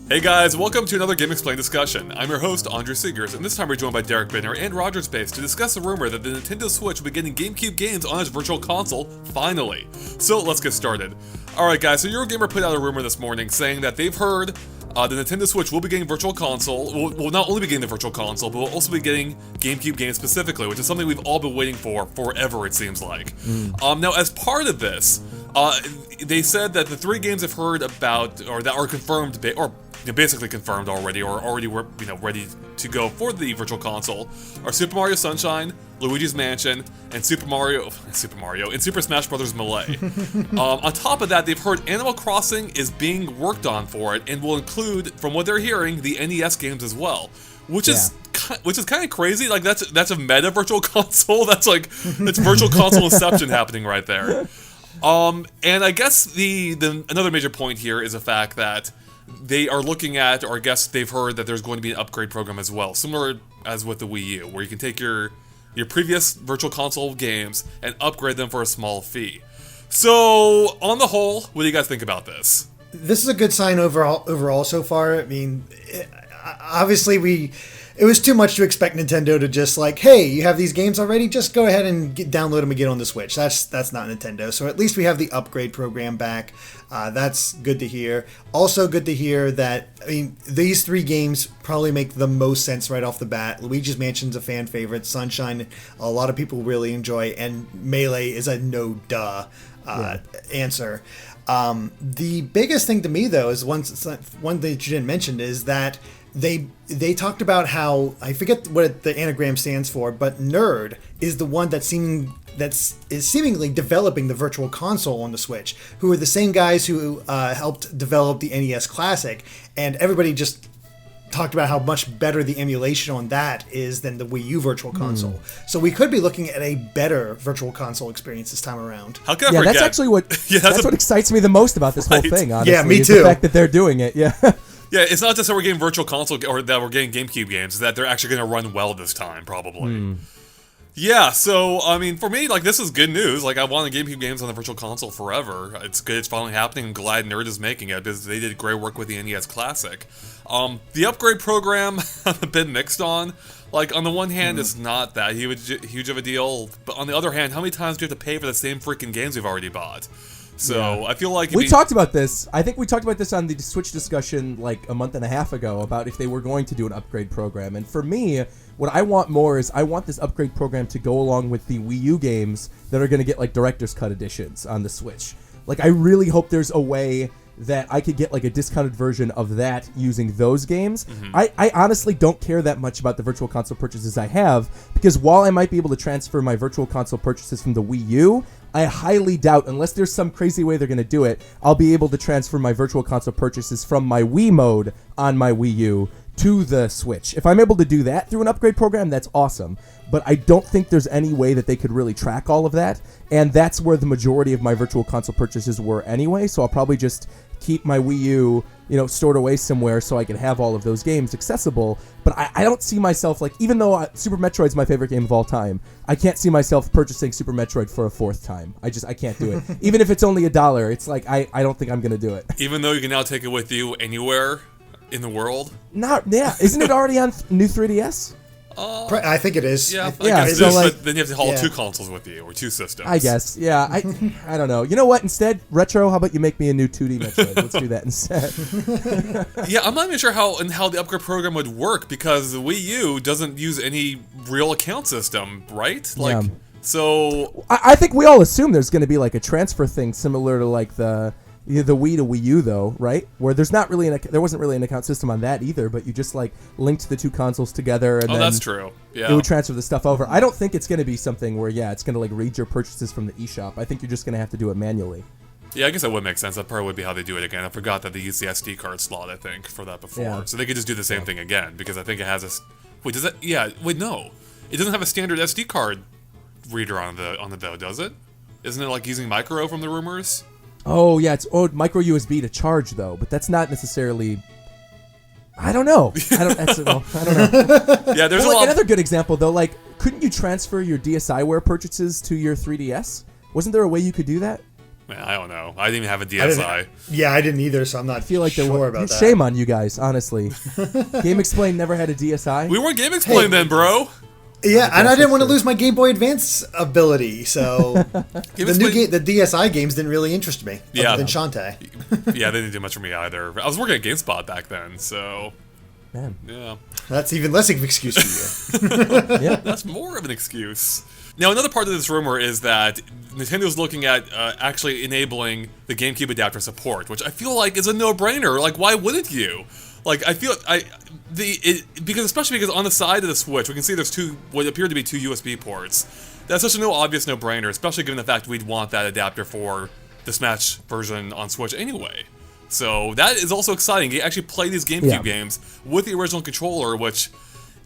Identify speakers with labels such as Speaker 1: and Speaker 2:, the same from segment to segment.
Speaker 1: Hey guys, welcome to another Game Explained discussion. I'm your host, Andre Seegers, and this time we're joined by Derek Binner and Roger Space to discuss the rumor that the Nintendo Switch will be getting GameCube games on its Virtual Console, finally. So let's get started. Alright guys, so Eurogamer put out a rumor this morning saying that they've heard the Nintendo Switch will be getting Virtual Console, will not only be getting the Virtual Console, but will also be getting GameCube games specifically, which is something we've all been waiting for forever, it seems like. Now, as part of this, they said that the three games they've heard about, or that are confirmed, or basically confirmed already, or already were ready to go for the Virtual Console, are Super Mario Sunshine, Luigi's Mansion, and Super Smash Bros. Melee. On top of that, they've heard Animal Crossing is being worked on for it, and will include, from what they're hearing, the NES games as well, which is kind of crazy. Like that's a meta Virtual Console. That's Virtual Console inception happening right there. And I guess the another major point here is the fact that they are looking at, or I guess they've heard that there's going to be an upgrade program as well, similar as with the Wii U, where you can take your previous Virtual Console games and upgrade them for a small fee. So, on the whole, what do you guys think about this?
Speaker 2: This is a good sign overall so far. I mean, obviously it was too much to expect Nintendo to just hey, you have these games already, just go ahead and download them and get on the Switch. That's not Nintendo. So at least we have the upgrade program back. That's good to hear. Also good to hear that, these three games probably make the most sense right off the bat. Luigi's Mansion's a fan favorite. Sunshine, a lot of people really enjoy. And Melee is a no-duh answer. The biggest thing to me, though, is one that you didn't mention, is that they talked about how, I forget what the anagram stands for, but Nerd is the one that's seemingly developing the Virtual Console on the Switch, who are the same guys who helped develop the NES Classic, and everybody just talked about how much better the emulation on that is than the Wii U Virtual Console. So we could be looking at a better Virtual Console experience this time around.
Speaker 1: How can I forget?
Speaker 3: That's actually what what excites me the most about this whole thing, honestly.
Speaker 2: Yeah, me
Speaker 3: is
Speaker 2: too.
Speaker 3: The fact that they're doing it,
Speaker 1: Yeah, it's not just that we're getting Virtual Console, or that we're getting GameCube games, it's that they're actually going to run well this time, probably. Yeah, so, for me, this is good news. I wanted GameCube games on the Virtual Console forever. It's good it's finally happening. I'm glad Nerd is making it, because they did great work with the NES Classic. The upgrade program, I'm a bit mixed on. On the one hand, it's not that huge of a deal, but on the other hand, how many times do you have to pay for the same freaking games we've already bought? So, I feel like...
Speaker 3: We talked about this. I think we talked about this on the Switch discussion a month and a half ago about if they were going to do an upgrade program. And for me, what I want more is I want this upgrade program to go along with the Wii U games that are going to get Director's Cut editions on the Switch. I really hope there's a way that I could get a discounted version of that using those games. I honestly don't care that much about the Virtual Console purchases I have, because while I might be able to transfer my Virtual Console purchases from the Wii U, I highly doubt, unless there's some crazy way they're going to do it, I'll be able to transfer my Virtual Console purchases from my Wii mode on my Wii U to the Switch. If I'm able to do that through an upgrade program, that's awesome. But I don't think there's any way that they could really track all of that, and that's where the majority of my Virtual Console purchases were anyway, so I'll probably just keep my Wii U, stored away somewhere so I can have all of those games accessible. But I don't see myself, even though Super Metroid's my favorite game of all time, I can't see myself purchasing Super Metroid for a fourth time. I can't do it. Even if it's only $1, it's I don't think I'm going to do it.
Speaker 1: Even though you can now take it with you anywhere in the world?
Speaker 3: Isn't it already on new 3DS?
Speaker 2: I think it is.
Speaker 1: Yeah,
Speaker 3: I guess so,
Speaker 1: but then you have to haul two consoles with you, or two systems.
Speaker 3: I guess, yeah. I don't know. You know what? Instead, Retro, how about you make me a new 2D Metroid? Let's do that instead.
Speaker 1: Yeah, I'm not even sure how the upgrade program would work, because the Wii U doesn't use any real account system, right? So...
Speaker 3: I think we all assume there's going to be a transfer thing similar to the Wii to Wii U, though, right? Where there wasn't really an account system on that either, but you just linked the two consoles together, and then
Speaker 1: that's true. Yeah,
Speaker 3: it would transfer the stuff over. I don't think it's going to be something where it's going to read your purchases from the eShop. I think you're just going to have to do it manually.
Speaker 1: Yeah, I guess that would make sense. That probably would be how they do it again. I forgot that they used the SD card slot, I think, for that before, so they could just do the same thing again, because I think it has a. Wait, does that? Yeah, wait, no, it doesn't have a standard SD card reader on the though, does it? Isn't it using micro from the rumors?
Speaker 3: Oh, yeah, it's micro USB to charge, though, but that's not necessarily... I don't know. I don't know.
Speaker 1: Yeah, there's
Speaker 3: another good example, though, couldn't you transfer your DSiWare purchases to your 3DS? Wasn't there a way you could do that?
Speaker 1: Man, I don't know. I didn't even have a
Speaker 2: I
Speaker 1: DSi.
Speaker 2: I didn't either, so I'm not
Speaker 3: I feel like
Speaker 2: sure about that.
Speaker 3: Shame on you guys, honestly. Game Explain never had a DSi.
Speaker 1: We weren't Game Explain then, bro.
Speaker 2: Yeah, and I didn't want to
Speaker 3: true.
Speaker 2: lose my Game Boy Advance ability, so
Speaker 1: Game
Speaker 2: the DSi games didn't really interest me.
Speaker 1: Yeah.
Speaker 2: Other than Shantae.
Speaker 1: Yeah, they didn't do much for me either. I was working at GameSpot back then, so
Speaker 3: Man.
Speaker 1: yeah.
Speaker 2: That's even less of an excuse for you.
Speaker 3: Yeah.
Speaker 1: That's more of an excuse. Now, another part of this rumor is that Nintendo's looking at actually enabling the GameCube adapter support, which I feel like is a no-brainer. Like, why wouldn't you? Like, especially because on the side of the Switch, we can see there's what appear to be two USB ports. That's such a obvious no-brainer, especially given the fact we'd want that adapter for the Smash version on Switch anyway. So that is also exciting. You actually play these GameCube games with the original controller, which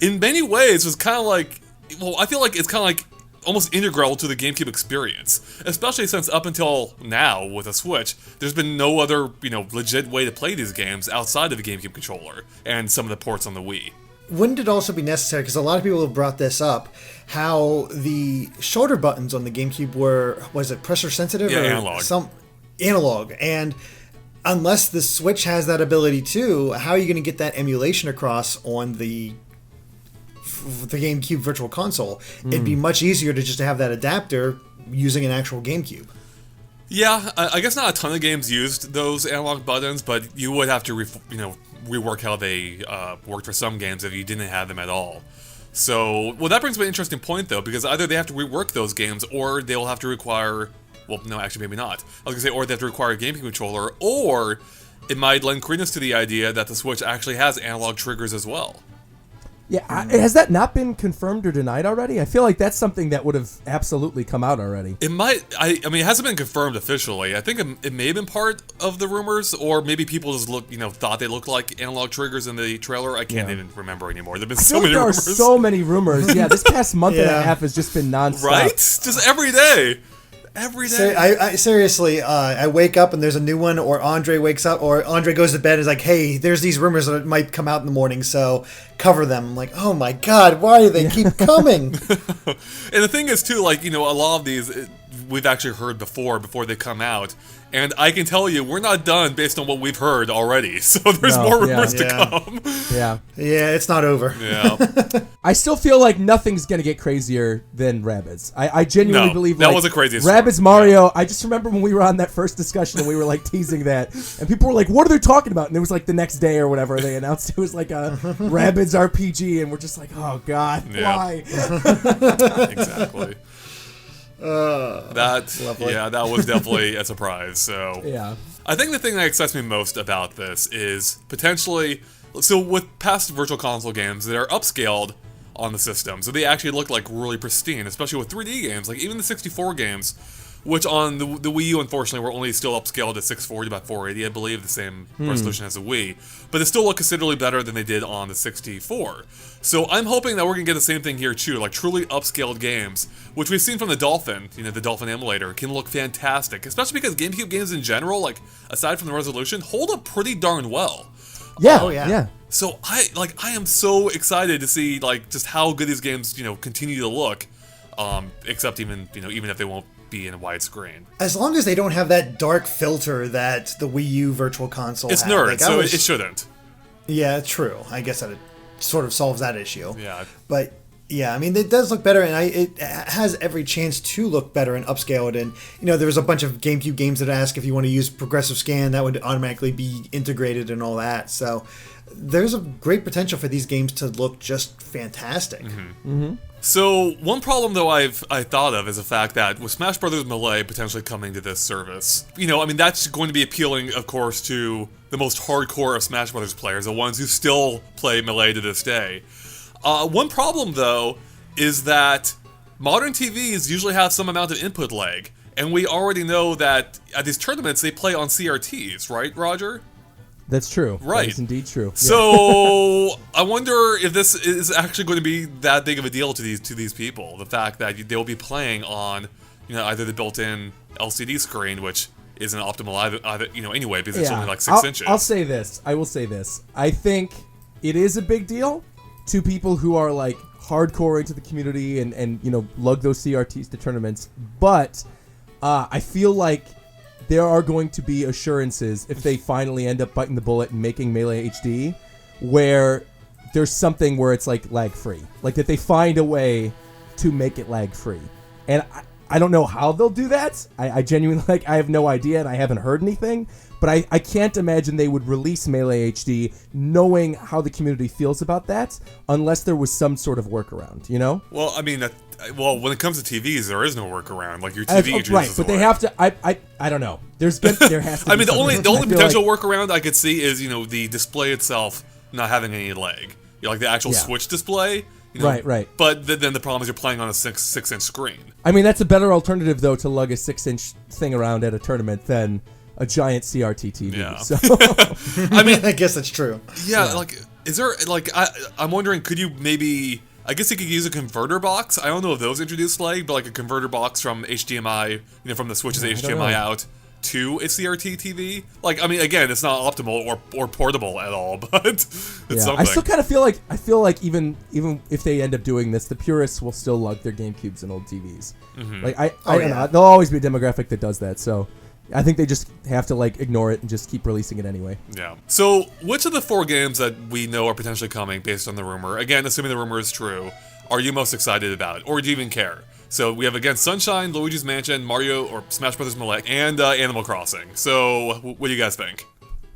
Speaker 1: in many ways was kind of like, well, I feel like it's kind of like almost integral to the GameCube experience, especially since up until now with a Switch, there's been no other, legit way to play these games outside of the GameCube controller and some of the ports on the Wii.
Speaker 2: Wouldn't it also be necessary, because a lot of people have brought this up, how the shoulder buttons on the GameCube was it pressure sensitive?
Speaker 1: Yeah,
Speaker 2: or
Speaker 1: analog.
Speaker 2: Analog, and unless the Switch has that ability too, how are you going to get that emulation across on the GameCube Virtual Console? It'd be much easier to just have that adapter using an actual GameCube.
Speaker 1: Yeah, I guess not a ton of games used those analog buttons, but you would have to rework how they worked for some games if you didn't have them at all. So, well, that brings me to an interesting point, though, because either they have to rework those games, or they will have to require, well, no, actually, maybe not. I was going to say, or they have to require a GameCube controller, or it might lend credence to the idea that the Switch actually has analog triggers as well.
Speaker 3: Yeah, has that not been confirmed or denied already? I feel like that's something that would have absolutely come out already.
Speaker 1: It might, I mean, it hasn't been confirmed officially. I think it may have been part of the rumors, or maybe people just thought they looked like analog triggers in the trailer. I can't even remember anymore. There've been so many rumors.
Speaker 3: There are so many rumors. Yeah, this past month and a half has just been nonstop.
Speaker 1: Right? Just every day. Every day.
Speaker 2: I seriously, I wake up and there's a new one, or Andre wakes up, or Andre goes to bed and is like, hey, there's these rumors that might come out in the morning, so cover them. I'm like, oh my god, why do they keep coming?
Speaker 1: And the thing is, too, a lot of these we've actually heard before they come out. And I can tell you, we're not done based on what we've heard already. So there's more rumors to come.
Speaker 3: Yeah.
Speaker 2: Yeah, it's not over.
Speaker 1: Yeah.
Speaker 3: I still feel like nothing's going to get crazier than Rabbids. I genuinely believe
Speaker 1: that was the craziest
Speaker 3: Rabbids
Speaker 1: one.
Speaker 3: Mario,
Speaker 1: Yeah.
Speaker 3: I just remember when we were on that first discussion and we were teasing that. And people were like, what are they talking about? And it was the next day or whatever they announced it was a Rabbids RPG. And we're just like, oh God, why?
Speaker 1: Exactly. That was definitely a surprise. So
Speaker 3: yeah,
Speaker 1: I think the thing that excites me most about this is potentially, so with past Virtual Console games that are upscaled on the system, so they actually look really pristine, especially with 3D games, even the 64 games, which on the Wii U, unfortunately, were only still upscaled to 640 by 480, I believe, the same resolution as the Wii, but they still look considerably better than they did on the 64. So I'm hoping that we're going to get the same thing here, too, truly upscaled games, which we've seen from the Dolphin, the Dolphin emulator, can look fantastic, especially because GameCube games in general, aside from the resolution, hold up pretty darn well.
Speaker 3: yeah,
Speaker 2: Oh, yeah.
Speaker 3: yeah.
Speaker 1: So I am so excited to see, just how good these games, continue to look, except even if they won't be in a widescreen.
Speaker 2: As long as they don't have that dark filter that the Wii U Virtual Console
Speaker 1: It's
Speaker 2: had.
Speaker 1: nerd, so it shouldn't.
Speaker 2: Yeah, true. I guess that it sort of solves that issue.
Speaker 1: Yeah.
Speaker 2: But yeah, I mean, it does look better, and it has every chance to look better and upscaled. And there was a bunch of GameCube games that ask if you want to use progressive scan, that would automatically be integrated and all that. So there's a great potential for these games to look just fantastic.
Speaker 1: So one problem though I thought of is the fact that with Smash Bros. Melee potentially coming to this service, that's going to be appealing, of course, to the most hardcore of Smash Bros. Players, the ones who still play Melee to this day. One problem though is that modern TVs usually have some amount of input lag, and we already know that at these tournaments they play on CRTs, right, Roger?
Speaker 3: That's true.
Speaker 1: Right.
Speaker 3: That is indeed true.
Speaker 1: So I wonder if this is actually going to be that big of a deal to these people. The fact that they'll be playing on, either the built-in LCD screen, which isn't optimal either anyway, because it's only 6 inches.
Speaker 3: I'll say this. I will say this. I think it is a big deal to people who are hardcore into the community and lug those CRTs to tournaments. But I feel like there are going to be assurances if they finally end up biting the bullet and making Melee HD, where there's something where it's like lag free, like that they find a way to make it lag free. And I don't know how they'll do that. I genuinely, like, I have no idea, and I haven't heard anything. But I can't imagine they would release Melee HD knowing how the community feels about that, unless there was some sort of workaround, you know?
Speaker 1: Well, I mean, when it comes to TVs, there is no workaround. Like, your TV introduces
Speaker 3: right, but they have to. I don't know. There has to. Be
Speaker 1: I mean, the only potential
Speaker 3: like,
Speaker 1: workaround I could see is, the display itself not having any lag. Like the actual Switch display.
Speaker 3: Right.
Speaker 1: But then the problem is you're playing on a 6-inch screen.
Speaker 3: I mean, that's a better alternative, though, to lug a 6-inch thing around at a tournament than a giant CRT TV.
Speaker 1: Yeah.
Speaker 3: So.
Speaker 2: I mean, I guess that's true.
Speaker 1: Yeah, like, is there, like, I'm wondering, could you maybe, I guess you could use a converter box. I don't know if those introduce lag, but like a converter box from HDMI, from the Switch's HDMI out to a CRT TV. Like, I mean, again, it's not optimal or portable at all, but it's something.
Speaker 3: I still kind of feel like even if they end up doing this, the purists will still lug their GameCubes and old TVs.
Speaker 1: Mm-hmm.
Speaker 3: Like, I don't know. There'll always be a demographic that does that, so I think they just have to, like, ignore it and just keep releasing it anyway.
Speaker 1: Yeah. So, which of the 4 games that we know are potentially coming based on the rumor, again, assuming the rumor is true, are you most excited about? Or do you even care? So, we have, again, Sunshine, Luigi's Mansion, Mario, or Smash Bros. Melee, and Animal Crossing. So, what do you guys think?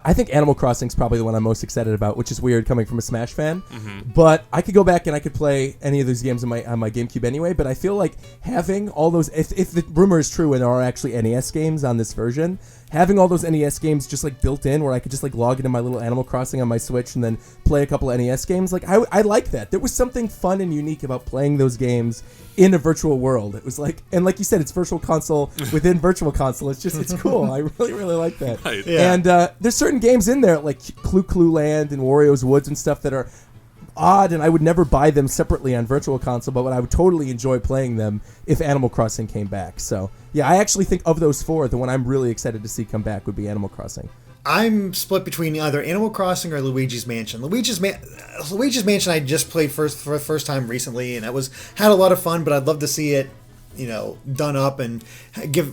Speaker 3: I think Animal Crossing's probably the one I'm most excited about, which is weird coming from a Smash fan. Mm-hmm. But I could go back and I could play any of those games on my GameCube anyway. But I feel like having all those, if the rumor is true and there are actually NES games on this version, having all those NES games just like built in, where I could just like log into my little Animal Crossing on my Switch and then play a couple of NES games, like I like that. There was something fun and unique about playing those games in a virtual world. It was like, and like you said, it's virtual console within virtual console. It's cool. I really like that.
Speaker 1: Right.
Speaker 2: Yeah.
Speaker 3: And there's certain games in there like Clue Land and Wario's Woods and stuff that are odd, and I would never buy them separately on virtual console, but I would totally enjoy playing them if Animal Crossing came back. So yeah, I actually think of those 4, the one I'm really excited to see come back would be Animal Crossing.
Speaker 2: I'm split between either Animal Crossing or Luigi's Mansion. Luigi's Mansion I just played for the first time recently, and had a lot of fun. But I'd love to see it, done up and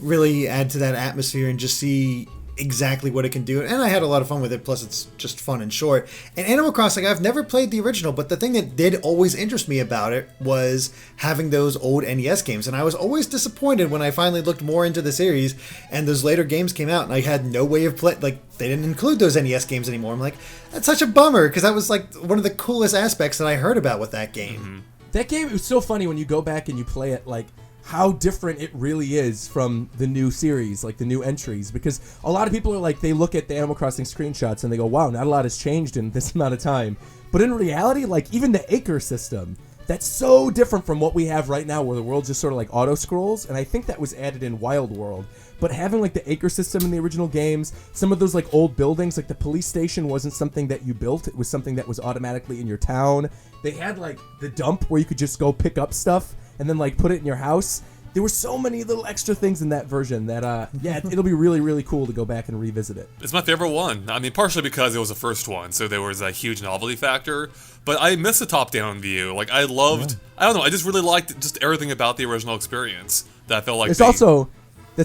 Speaker 2: really add to that atmosphere and just see exactly what it can do. And I had a lot of fun with it. Plus, it's just fun and short. And Animal Crossing, I've never played the original, but the thing that did always interest me about it was having those old NES games. And I was always disappointed when I finally looked more into the series and those later games came out and I had no way of playing. Like, they didn't include those NES games anymore. I'm like, that's such a bummer, because that was like one of the coolest aspects that I heard about with that game.
Speaker 1: Mm-hmm.
Speaker 3: That game, it was so funny when you go back and you play it, like how different it really is from the new series, like the new entries, because a lot of people are like, they look at the Animal Crossing screenshots and they go, wow, not a lot has changed in this amount of time. But in reality, like even the acre system, that's so different from what we have right now, where the world just sort of like auto scrolls, and I think that was added in Wild World. But having like the acre system in the original games, some of those like old buildings, like the police station wasn't something that you built, it was something that was automatically in your town. They had like the dump where you could just go pick up stuff and then like put it in your house. There were so many little extra things in that version that, it'll be really, really cool to go back and revisit it.
Speaker 1: It's my favorite one. I mean, partially because it was the first one, so there was a huge novelty factor. But I miss the top-down view. Like, I loved... Yeah. I don't know, I just really liked just everything about the original experience. That I felt like
Speaker 3: That's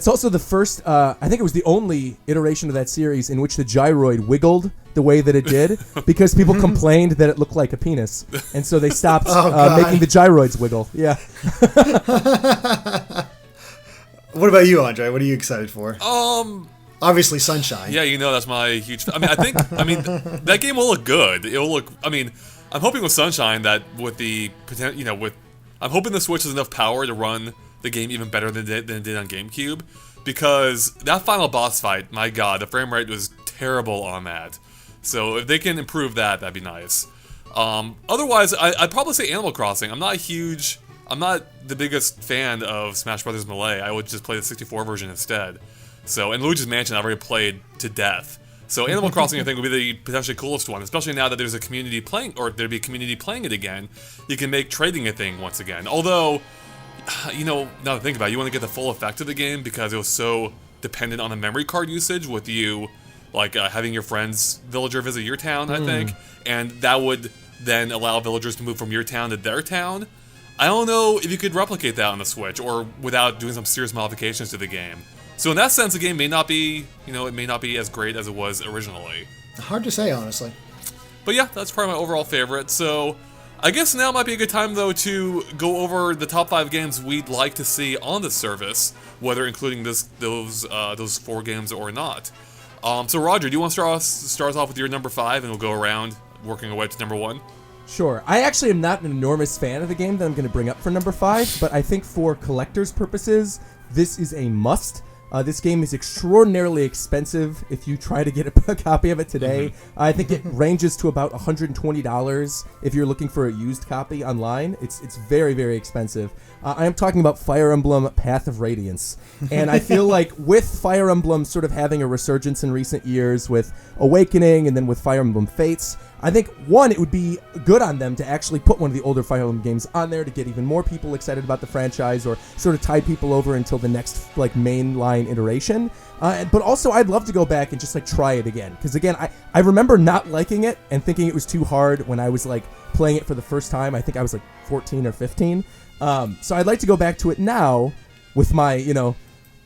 Speaker 3: also the first, I think it was the only iteration of that series in which the gyroid wiggled the way that it did, because people complained that it looked like a penis, and so they stopped making the gyroids wiggle. Yeah.
Speaker 2: What about you, Andre? What are you excited for? Obviously Sunshine.
Speaker 1: Yeah, that's my huge... I mean, that game will look good. It'll look... I mean, I'm hoping with Sunshine that with the... I'm hoping the Switch has enough power to run the game even better than it did on GameCube, because that final boss fight, my god, the frame rate was terrible on that. So if they can improve that, that'd be nice. Otherwise, I'd probably say Animal Crossing. I'm not the biggest fan of Smash Bros. Melee. I would just play the 64 version instead. So, and Luigi's Mansion I've already played to death. So Animal Crossing I think would be the potentially coolest one, especially now that there's a community playing, or there'd be a community playing it again. You can make trading a thing once again. Although, now to think about it, you want to get the full effect of the game because it was so dependent on the memory card usage with you, like having your friend's villager visit your town, I think, and that would then allow villagers to move from your town to their town. I don't know if you could replicate that on the Switch, or without doing some serious modifications to the game. So in that sense, the game may not be, it may not be as great as it was originally.
Speaker 2: Hard to say, honestly.
Speaker 1: But yeah, that's probably my overall favorite. So I guess now might be a good time, though, to go over the top 5 games we'd like to see on the service, whether including those 4 games or not. So Roger, do you want to start us off with your number 5, and we'll go around working our way to number 1?
Speaker 3: Sure. I actually am not an enormous fan of the game that I'm going to bring up for number 5, but I think for collector's purposes, this is a must. This game is extraordinarily expensive if you try to get a copy of it today. I think it ranges to about $120 if you're looking for a used copy online. It's very, very expensive. I am talking about Fire Emblem Path of Radiance. And I feel like with Fire Emblem sort of having a resurgence in recent years with Awakening and then with Fire Emblem Fates, I think, one, it would be good on them to actually put one of the older Fire Emblem games on there to get even more people excited about the franchise or sort of tide people over until the next mainline iteration. But also, I'd love to go back and just try it again. Because again, I remember not liking it and thinking it was too hard when I was playing it for the first time. I think I was 14 or 15. So I'd like to go back to it now with my,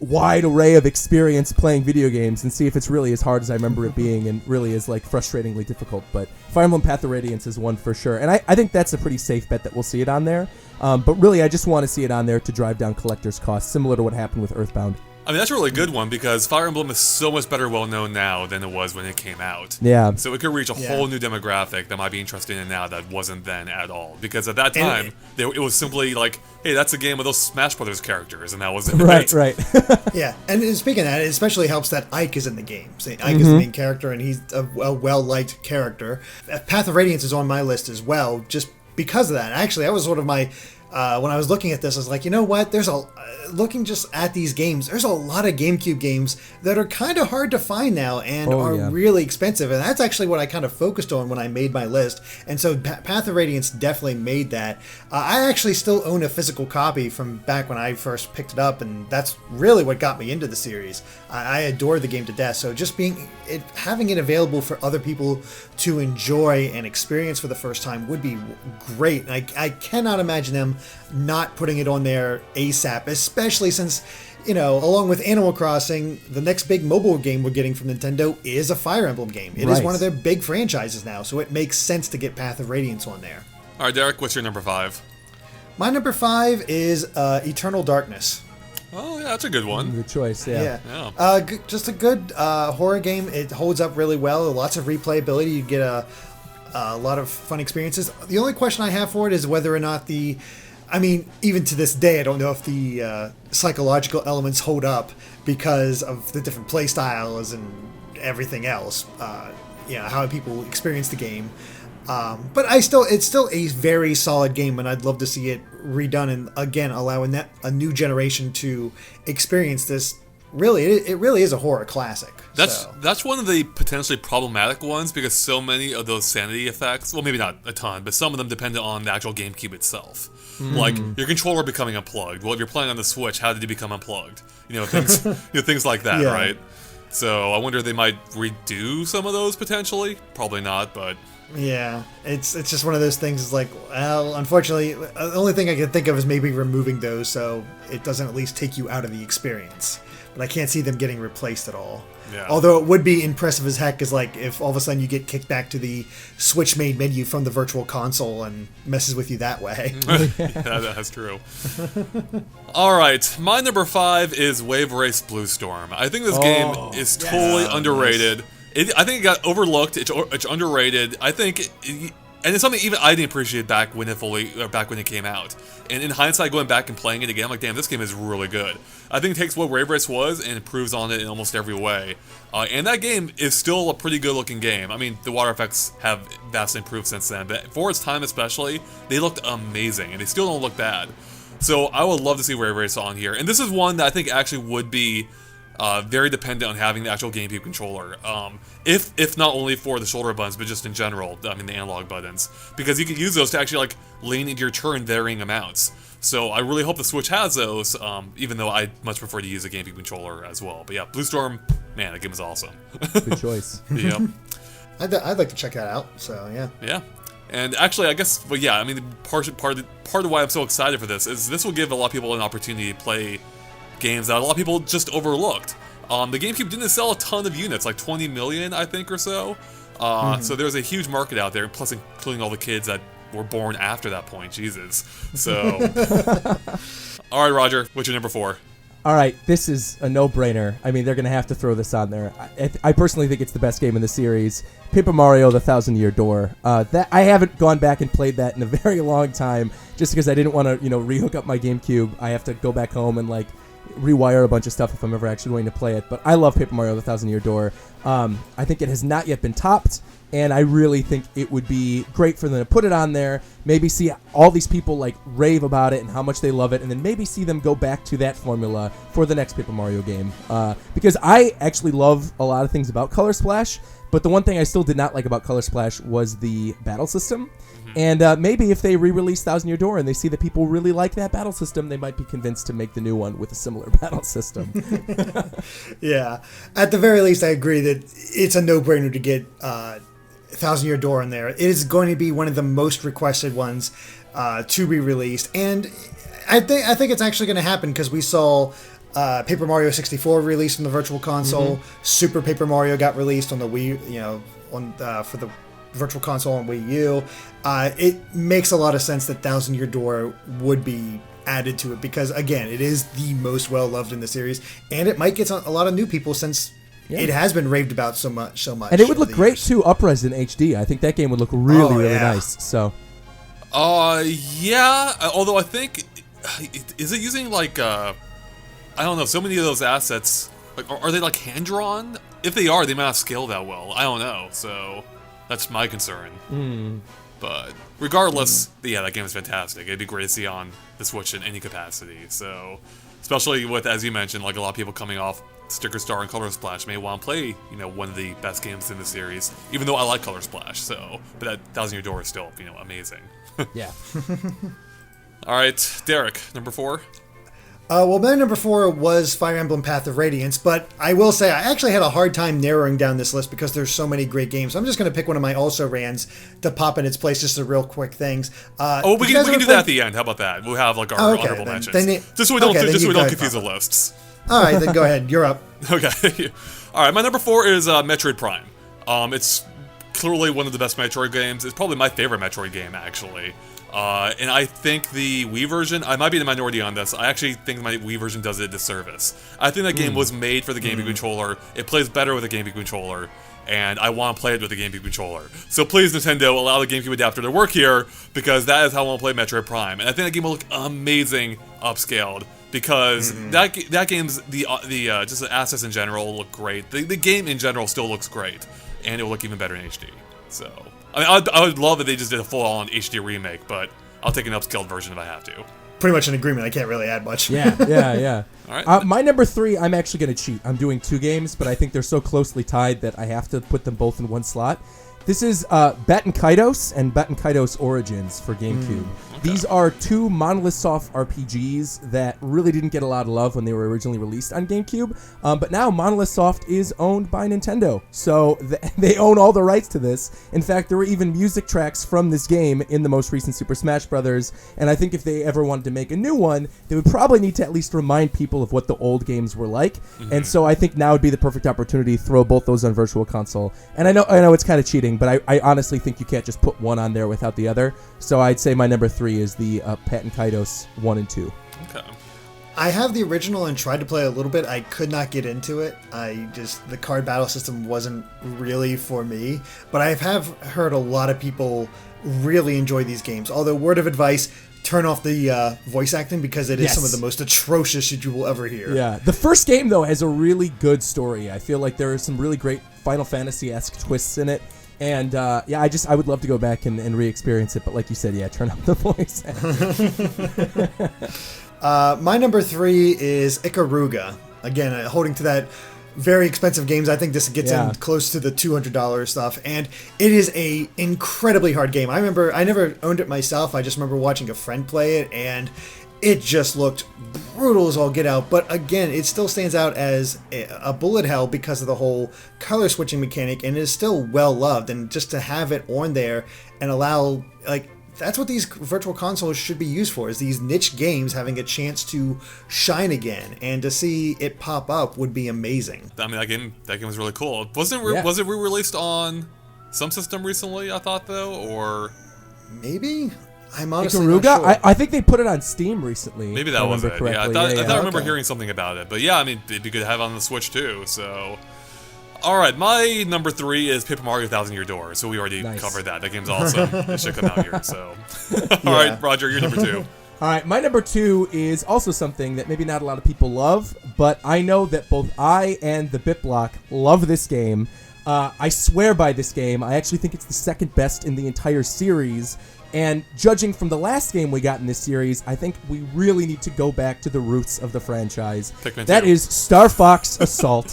Speaker 3: wide array of experience playing video games and see if it's really as hard as I remember it being and really is frustratingly difficult. But Fire Emblem Path of Radiance is one for sure. And I think that's a pretty safe bet that we'll see it on there. But really, I just want to see it on there to drive down collector's costs, similar to what happened with Earthbound.
Speaker 1: I mean, that's a really good one because Fire Emblem is so much better well-known now than it was when it came out.
Speaker 3: Yeah.
Speaker 1: So it could reach a whole new demographic that might be interested in it now that wasn't then at all. Because at that time, it was simply hey, that's a game with those Smash Brothers characters, and that was it.
Speaker 3: Right.
Speaker 2: Yeah, and speaking of that, it especially helps that Ike is in the game. So Ike is the main character, and he's a well-liked character. Path of Radiance is on my list as well, just because of that. Actually, that was sort of my... when I was looking at this, I was like, you know what? Looking just at these games, there's a lot of GameCube games that are kind of hard to find now and really expensive. And that's actually what I kind of focused on when I made my list. And so Path of Radiance definitely made that. I actually still own a physical copy from back when I first picked it up, and that's really what got me into the series. I adore the game to death. So just having it available for other people to enjoy and experience for the first time would be great. And I cannot imagine them not putting it on there ASAP, especially since, along with Animal Crossing, the next big mobile game we're getting from Nintendo is a Fire Emblem game. It is one of their big franchises now, so it makes sense to get Path of Radiance on there.
Speaker 1: All right, Derek, what's your number 5?
Speaker 2: My number 5 is Eternal Darkness.
Speaker 1: Oh, yeah, that's a good one.
Speaker 3: Good choice, yeah.
Speaker 2: Just a good horror game. It holds up really well. Lots of replayability. You get a lot of fun experiences. The only question I have for it is whether or not even to this day, I don't know if the psychological elements hold up because of the different play styles and everything else. How people experience the game. But it's still a very solid game, and I'd love to see it redone and again allowing a new generation to experience this. Really, it really is a horror classic.
Speaker 1: That's one of the potentially problematic ones because so many of those sanity effects, well, maybe not a ton, but some of them depended on the actual GameCube itself. Like your controller becoming unplugged. Well, if you're playing on the Switch, how did it become unplugged? Things like that, right? So I wonder if they might redo some of those potentially. Probably not, but.
Speaker 2: Yeah, it's just one of those things. It's unfortunately, the only thing I can think of is maybe removing those so it doesn't at least take you out of the experience. But I can't see them getting replaced at all. Yeah. Although it would be impressive as heck, is if all of a sudden you get kicked back to the Switch main menu from the Virtual Console and messes with you that way.
Speaker 1: Yeah, that's true. All right, my number 5 is Wave Race Blue Storm. I think this game is totally underrated. Nice. I think it got overlooked. It's underrated. I think, and it's something even I didn't appreciate back when it came out. And in hindsight, going back and playing it again, I'm like, damn, this game is really good. I think it takes what Wave Race was and improves on it in almost every way. And that game is still a pretty good-looking game. I mean, the water effects have vastly improved since then, but for its time especially, they looked amazing, and they still don't look bad. So I would love to see Wave Race on here. And this is one that I think actually would be very dependent on having the actual GameCube controller. If not only for the shoulder buttons, but just in general, the analog buttons. Because you can use those to actually lean into your turn varying amounts. So I really hope the Switch has those, even though I much prefer to use a GameCube controller as well. But yeah, Blue Storm, man, that game is awesome.
Speaker 3: Good choice.
Speaker 1: Yep.
Speaker 2: I'd like to check that out, so yeah.
Speaker 1: Yeah. And actually, I guess, well, yeah, I mean, part of why I'm so excited for this is this will give a lot of people an opportunity to play games that a lot of people just overlooked. The GameCube didn't sell a ton of units, like 20 million, I think, or so. So there's a huge market out there, plus including all the kids that were born after that point. Jesus. So, all right, Roger, what's your number 4?
Speaker 3: All right, this is a no-brainer. I mean, they're going to have to throw this on there. I personally think it's the best game in the series. Paper Mario: The Thousand Year Door. That I haven't gone back and played that in a very long time, just because I didn't want to, rehook up my GameCube. I have to go back home and rewire a bunch of stuff if I'm ever actually going to play it. But I love Paper Mario: The Thousand Year Door. I think it has not yet been topped, and I really think it would be great for them to put it on there, maybe see all these people rave about it and how much they love it, and then maybe see them go back to that formula for the next Paper Mario game. Because I actually love a lot of things about Color Splash, but the one thing I still did not like about Color Splash was the battle system. And maybe if they re-release Thousand Year Door and they see that people really like that battle system, they might be convinced to make the new one with a similar battle system.
Speaker 2: Yeah. At the very least, I agree that it's a no-brainer to get Thousand Year Door in there. It is going to be one of the most requested ones to be released. And I think it's actually going to happen because we saw Paper Mario 64 released on the Virtual Console. Super Paper Mario got released on the Wii, for the Virtual Console on Wii U. It makes a lot of sense that Thousand Year Door would be added to it because, again, it is the most well-loved in the series, and it might get a lot of new people since it has been raved about so much.
Speaker 3: And it would look great, too, up-res in HD. I think that game would look really nice. So,
Speaker 1: yeah, although I think, is it using, I don't know, so many of those assets, are they, hand-drawn? If they are, they might not scale that well. I don't know, so that's my concern. But regardless, yeah, that game is fantastic. It'd be great to see on the Switch in any capacity. So, especially with, as you mentioned, a lot of people coming off Sticker Star and Color Splash may want to play, one of the best games in the series. Even though I like Color Splash, but that Thousand Year Door is still, amazing.
Speaker 3: Yeah.
Speaker 1: All right, Derek, number 4.
Speaker 2: Well, my number 4 was Fire Emblem Path of Radiance, but I will say I actually had a hard time narrowing down this list because there's so many great games. So I'm just going to pick one of my also-rans to pop in its place, just the real quick things.
Speaker 1: We can do that at the end. How about that? We'll have our honorable mentions. Just so we don't confuse the lists.
Speaker 2: All right, then go ahead. You're up.
Speaker 1: Okay. All right, my number 4 is Metroid Prime. It's clearly one of the best Metroid games. It's probably my favorite Metroid game, actually. And I think the Wii version, I might be in the minority on this, I actually think my Wii version does it a disservice. I think that game was made for the GameCube controller, it plays better with a GameCube controller, and I want to play it with a GameCube controller. So please, Nintendo, allow the GameCube adapter to work here, because that is how I want to play Metroid Prime. And I think that game will look amazing upscaled, because that game's, just the assets in general look great. The game in general still looks great, and it will look even better in HD. So, I would love if they just did a full-on HD remake, but I'll take an upscaled version if I have to.
Speaker 2: Pretty much an agreement. I can't really add much.
Speaker 3: Yeah.
Speaker 1: All right.
Speaker 3: My number 3, I'm actually going to cheat. I'm doing 2 games, but I think they're so closely tied that I have to put them both in one slot. This is Batten Kaitos and Batten Kaitos Origins for GameCube. Okay. These are 2 Monolith Soft RPGs that really didn't get a lot of love when they were originally released on GameCube, but now Monolith Soft is owned by Nintendo, so they own all the rights to this. In fact, there were even music tracks from this game in the most recent Super Smash Bros., and I think if they ever wanted to make a new one, they would probably need to at least remind people of what the old games were like, and so I think now would be the perfect opportunity to throw both those on Virtual Console. And I know it's kind of cheating, but I honestly think you can't just put one on there without the other. So I'd say my number 3 is the Batten Kaitos 1 and 2.
Speaker 1: Okay.
Speaker 2: I have the original and tried to play a little bit. I could not get into it. The card battle system wasn't really for me. But I have heard a lot of people really enjoy these games. Although, word of advice, turn off the voice acting because it is some of the most atrocious shit you will ever hear.
Speaker 3: Yeah. The first game, though, has a really good story. I feel like there are some really great Final Fantasy-esque twists in it. And, I would love to go back and re-experience it. But like you said, turn off the voice acting.
Speaker 2: My number 3 is Ikaruga. Again, holding to that very expensive games. I think this gets in close to the $200 stuff. And it is a incredibly hard game. I never owned it myself. I just remember watching a friend play it, and it just looked brutal as all get out. But again, it still stands out as a bullet hell because of the whole color switching mechanic, and it is still well loved. And just to have it on there and allow that's what these virtual consoles should be used for, is these niche games having a chance to shine again, and to see it pop up would be amazing.
Speaker 1: I mean, that game was really cool. Was it re-released on some system recently, I thought, though, or
Speaker 2: maybe? I'm honestly
Speaker 3: Ikaruga?
Speaker 2: not sure.
Speaker 3: I think they put it on Steam recently.
Speaker 1: Maybe that was it. Yeah, I thought I remember
Speaker 2: Okay.
Speaker 1: hearing something about it. But yeah, I mean, it'd be good to have it on the Switch too. So, all right, my number 3 is Paper Mario Thousand Year Door. So we already covered that. That game's awesome. It should come out here. So, all right, Roger, you're number 2.
Speaker 3: All right, my number 2 is also something that maybe not a lot of people love, but I know that both I and the BitBlock love this game. I swear by this game. I actually think it's the second best in the entire series. And judging from the last game we got in this series, I think we really need to go back to the roots of the franchise.
Speaker 1: Pikmin
Speaker 3: That
Speaker 1: 2.
Speaker 3: is Star Fox Assault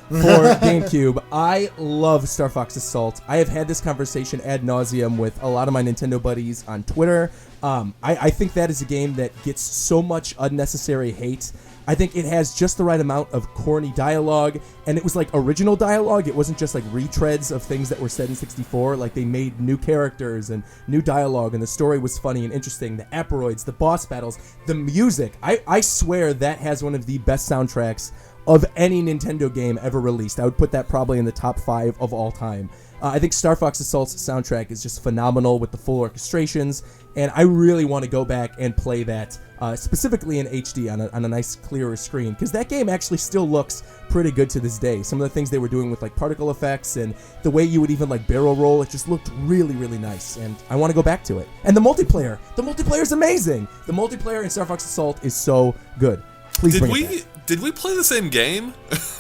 Speaker 3: for GameCube. I love Star Fox Assault. I have had this conversation ad nauseum with a lot of my Nintendo buddies on Twitter. I think that is a game that gets so much unnecessary hate. I think it has just the right amount of corny dialogue, and it was like original dialogue. It wasn't just like retreads of things that were said in 64. Like, they made new characters and new dialogue, and the story was funny and interesting. The Aperoids, the boss battles, the music. I swear that has one of the best soundtracks of any Nintendo game ever released. I would put that probably in the top 5 of all time. I think Star Fox Assault's soundtrack is just phenomenal with the full orchestrations, and I really want to go back and play that, specifically in HD on a nice clearer screen, because that game actually still looks pretty good to this day. Some of the things they were doing with like particle effects and the way you would even like barrel roll, it just looked really, really nice, and I want to go back to it. And the multiplayer is amazing. The multiplayer in Star Fox Assault is so good. Please bring it back.
Speaker 1: Did we play the same game?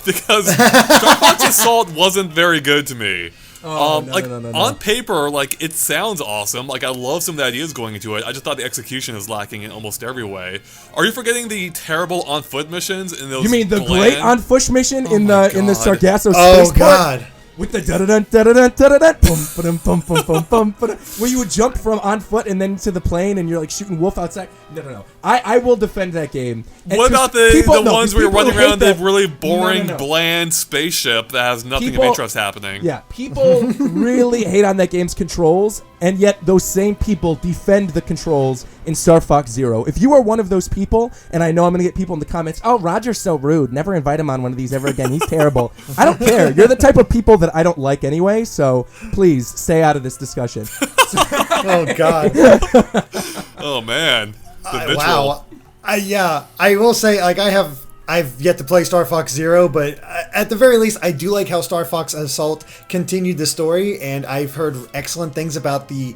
Speaker 1: Because Star Fox Assault wasn't very good to me.
Speaker 3: No.
Speaker 1: On paper, like, it sounds awesome. Like, I love some of the ideas going into it. I just thought the execution is lacking in almost every way. Are you forgetting the terrible on-foot missions in those?
Speaker 3: You mean the great on-foot mission in the Sargasso
Speaker 2: Oh
Speaker 3: spaceport?
Speaker 2: God!
Speaker 3: With the da-da-dun, da-da-dun, da-da-dun, bum, ba-dum, bum, bum, bum, bum, ba-dum, where you would jump from on foot and then to the plane and you're like shooting wolf outside. No. I will defend that game. And
Speaker 1: what about the ones where you're running around the really boring,
Speaker 3: No.
Speaker 1: bland spaceship that has nothing of interest happening?
Speaker 3: Yeah, people really hate on that game's controls, and yet those same people defend the controls in Star Fox Zero. If you are one of those people, and I know I'm going to get people in the comments, oh, Roger's so rude, never invite him on one of these ever again, he's terrible. I don't care. You're the type of people that I don't like anyway, so please stay out of this discussion.
Speaker 2: Oh God!
Speaker 1: Oh man, the vitriol.
Speaker 2: Wow. I will say, like, I've yet to play Star Fox Zero, but at the very least, I do like how Star Fox Assault continued the story, and I've heard excellent things about the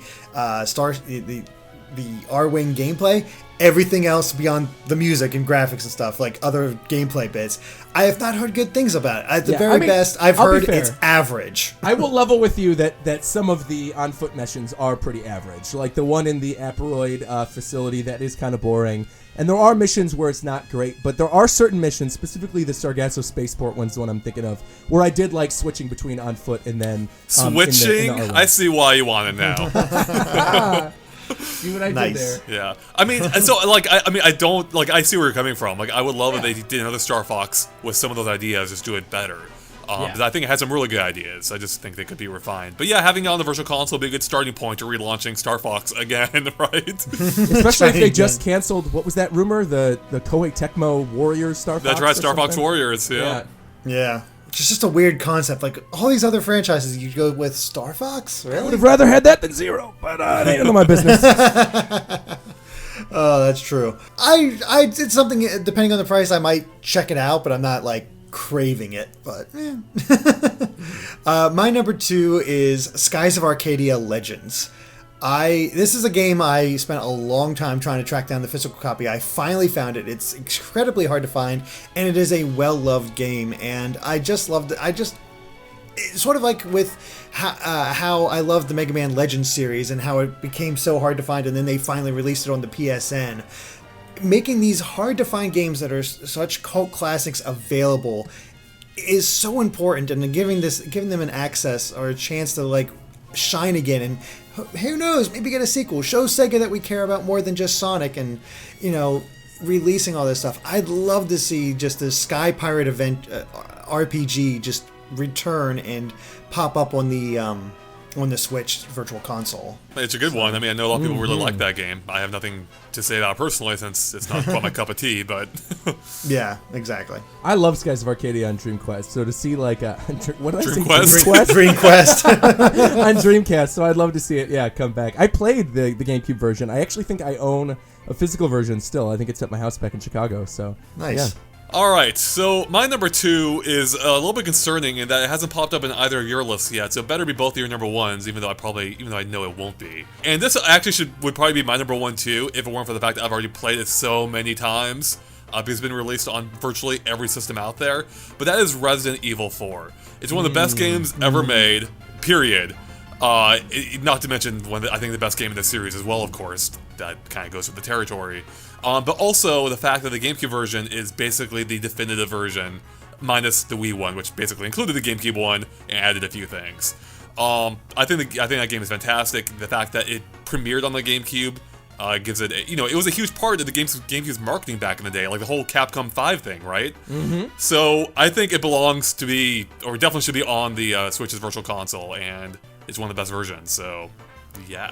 Speaker 2: R-Wing gameplay. Everything else beyond the music and graphics and stuff, like other gameplay bits, I have not heard good things about it. At the best, I've heard it's average.
Speaker 3: I will level with you that some of the on-foot missions are pretty average. Like the one in the Aperoid facility, that is kind of boring. And there are missions where it's not great, but there are certain missions, specifically the Sargasso Spaceport one's the one I'm thinking of, where I did like switching between on foot and then
Speaker 1: switching.
Speaker 3: in the
Speaker 1: I see why you want it now.
Speaker 3: See what I did there?
Speaker 1: Yeah, I mean, and so like, I don't like. I see where you're coming from. Like, I would love if they did another Star Fox with some of those ideas, just do it better. Because I think it had some really good ideas. I just think they could be refined. But yeah, having it on the Virtual Console would be a good starting point to relaunching Star Fox again, right?
Speaker 3: Especially if they just canceled, what was that rumor? The Koei Tecmo Warriors Star Fox?
Speaker 1: That's right, Star Fox Warriors,
Speaker 2: Yeah. It's just a weird concept. Like, all these other franchises, you go with Star Fox? Really?
Speaker 3: I would have rather had that than Zero, but it ain't none of my business.
Speaker 2: Oh, that's true. I did something, depending on the price, I might check it out, but I'm not, like, craving it. But, my number 2 is Skies of Arcadia Legends. This is a game I spent a long time trying to track down the physical copy. I finally found it. It's incredibly hard to find, and it is a well-loved game, and I just loved it. It's sort of like with how I loved the Mega Man Legends series and how it became so hard to find, and then they finally released it on the PSN. Making these hard-to-find games that are such cult classics available is so important, and giving them an access or a chance to, like, shine again, and who knows, maybe get a sequel, show Sega that we care about more than just Sonic, and releasing all this stuff. I'd love to see just the Sky Pirate event RPG just return and pop up on the on the Switch Virtual Console.
Speaker 1: It's a good one. I mean, I know a lot of people really like that game. I have nothing to say about it personally since it's not quite my cup of tea, but...
Speaker 2: Yeah, exactly.
Speaker 3: I love Skies of Arcadia on Dreamcast, so to see what did I say?
Speaker 1: Dreamquest?
Speaker 2: Dreamquest.
Speaker 3: On Dreamcast, so I'd love to see it, come back. I played the GameCube version. I actually think I own a physical version still. I think it's at my house back in Chicago, so...
Speaker 2: Nice.
Speaker 3: Yeah.
Speaker 1: Alright, so my number 2 is a little bit concerning in that it hasn't popped up in either of your lists yet, so it better be both of your number 1s, even though I know it won't be. And this actually would probably be my number 1 too, if it weren't for the fact that I've already played it so many times, because it's been released on virtually every system out there, but that is Resident Evil 4. It's one of the best games ever made, period. Not to mention I think the best game in the series as well, of course. That kind of goes with the territory. But also the fact that the GameCube version is basically the definitive version, minus the Wii one, which basically included the GameCube one and added a few things. I think that game is fantastic. The fact that it premiered on the GameCube gives it, it was a huge part of the GameCube's marketing back in the day, like the whole Capcom 5 thing, right? Mm-hmm. So I think it belongs to be, or definitely should be on the Switch's Virtual Console, and it's one of the best versions. So, yeah.